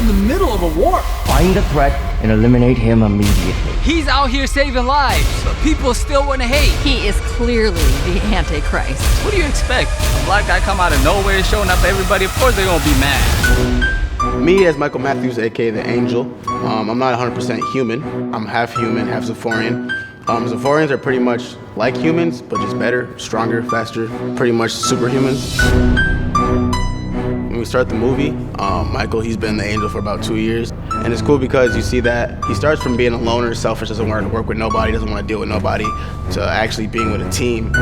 in the middle of a war. Find the threat and eliminate him immediately. He's out here saving lives, but people still want to hate. He is clearly the Antichrist. What do you expect? A black guy come out of nowhere showing up to everybody, of course they're gonna be mad. Me as Michael Matthews, aka the Angel, I'm not 100% human. I'm half human, half Zephyrian. Zephyrians are pretty much like humans, but just better, stronger, faster, pretty much superhumans. When we start the movie, Michael, he's been the Angel for about 2 years. And it's cool because you see that he starts from being a loner, selfish, doesn't want to work with nobody, doesn't want to deal with nobody, to actually being with a team.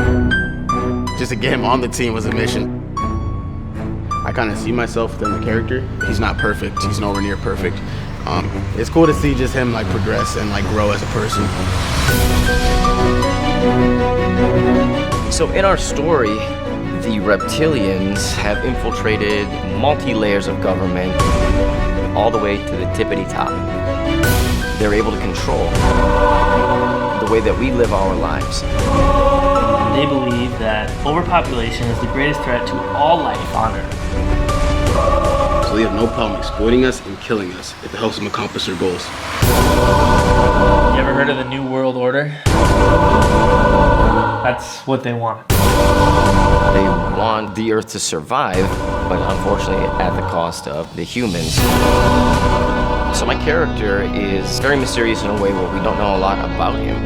Just to get him on the team was a mission. I kind of see myself within the character. He's not perfect, he's nowhere near perfect. It's cool to see just him like progress and like grow as a person. So in our story, the reptilians have infiltrated multi-layers of government all the way to the tippity top. They're able to control the way that we live our lives. They believe that overpopulation is the greatest threat to all life on Earth. So they have no problem exploiting us and killing us if it helps them accomplish their goals. You ever heard of the New World Order? That's what they want. They want the Earth to survive, but unfortunately at the cost of the humans. So my character is very mysterious in a way where we don't know a lot about him.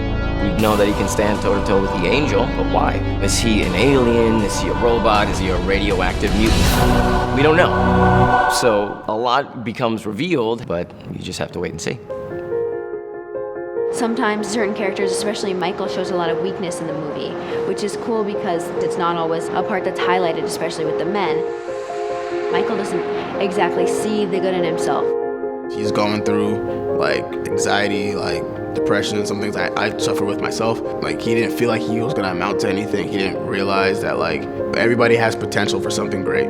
We know that he can stand toe-to-toe with the Angel, but why? Is he an alien? Is he a robot? Is he a radioactive mutant? We don't know. So a lot becomes revealed, but you just have to wait and see. Sometimes certain characters, especially Michael, shows a lot of weakness in the movie, which is cool because it's not always a part that's highlighted, especially with the men. Michael doesn't exactly see the good in himself. He's going through like anxiety, like depression, and some things I suffer with myself. Like he didn't feel like he was gonna amount to anything. He didn't realize that like everybody has potential for something great.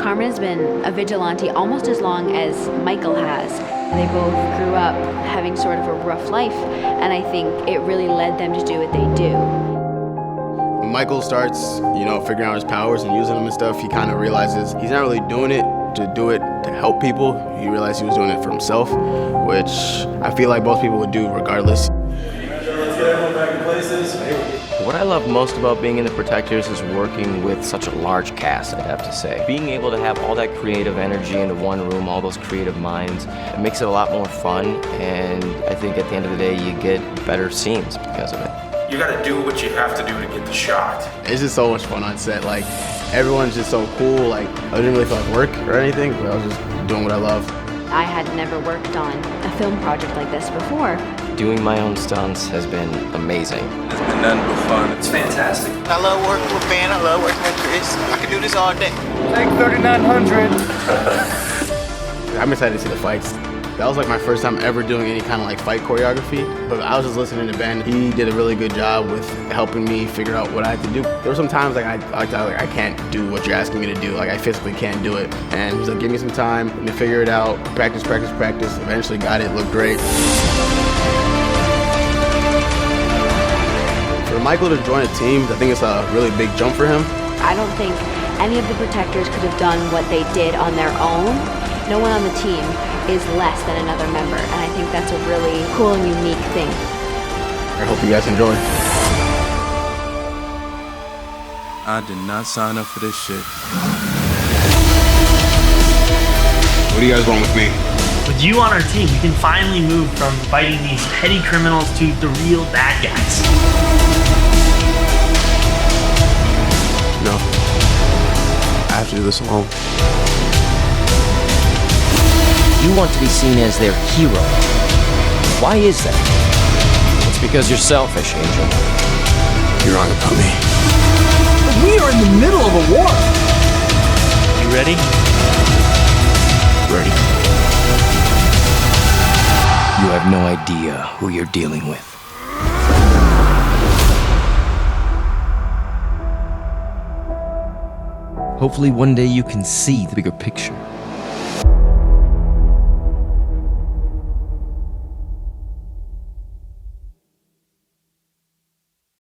Carmen has been a vigilante almost as long as Michael has. They both grew up having sort of a rough life, and I think it really led them to do what they do. When Michael starts, figuring out his powers and using them and stuff, he kind of realizes he's not really doing it to do it to help people. He realized he was doing it for himself, which I feel like most people would do regardless. Let's get everyone back in places. What I love most about being in the Protectors is working with such a large cast, I'd have to say. Being able to have all that creative energy into one room, all those creative minds, it makes it a lot more fun, and I think at the end of the day, you get better scenes because of it. You gotta do what you have to do to get the shot. It's just so much fun on set. Like, everyone's just so cool. Like, I didn't really feel like work or anything, but I was just doing what I love. I had never worked on a film project like this before. Doing my own stunts has been amazing. It's been nothing but fun. It's fantastic. I love working with Ben. I love working with Chris. I could do this all day. Take 3,900. I'm excited to see the fights. That was like my first time ever doing any kind of like fight choreography, but I was just listening to Ben. He did a really good job with helping me figure out what I had to do. There were some times like I can't do what you're asking me to do. Like I physically can't do it. And he's like, give me some time, let me figure it out. Practice, practice, practice. Eventually got it, looked great. For Michael to join a team, I think it's a really big jump for him. I don't think any of the Protectors could have done what they did on their own. No one on the team is less than another member, and I think that's a really cool and unique thing. I hope you guys enjoy. I did not sign up for this shit. What do you guys want with me? With you on our team, we can finally move from fighting these petty criminals to the real bad guys. No. I have to do this alone. You want to be seen as their hero. Why is that? It's because you're selfish, Angel. You're wrong about me. We are in the middle of a war. You ready? Ready. You have no idea who you're dealing with. Hopefully one day you can see the bigger picture.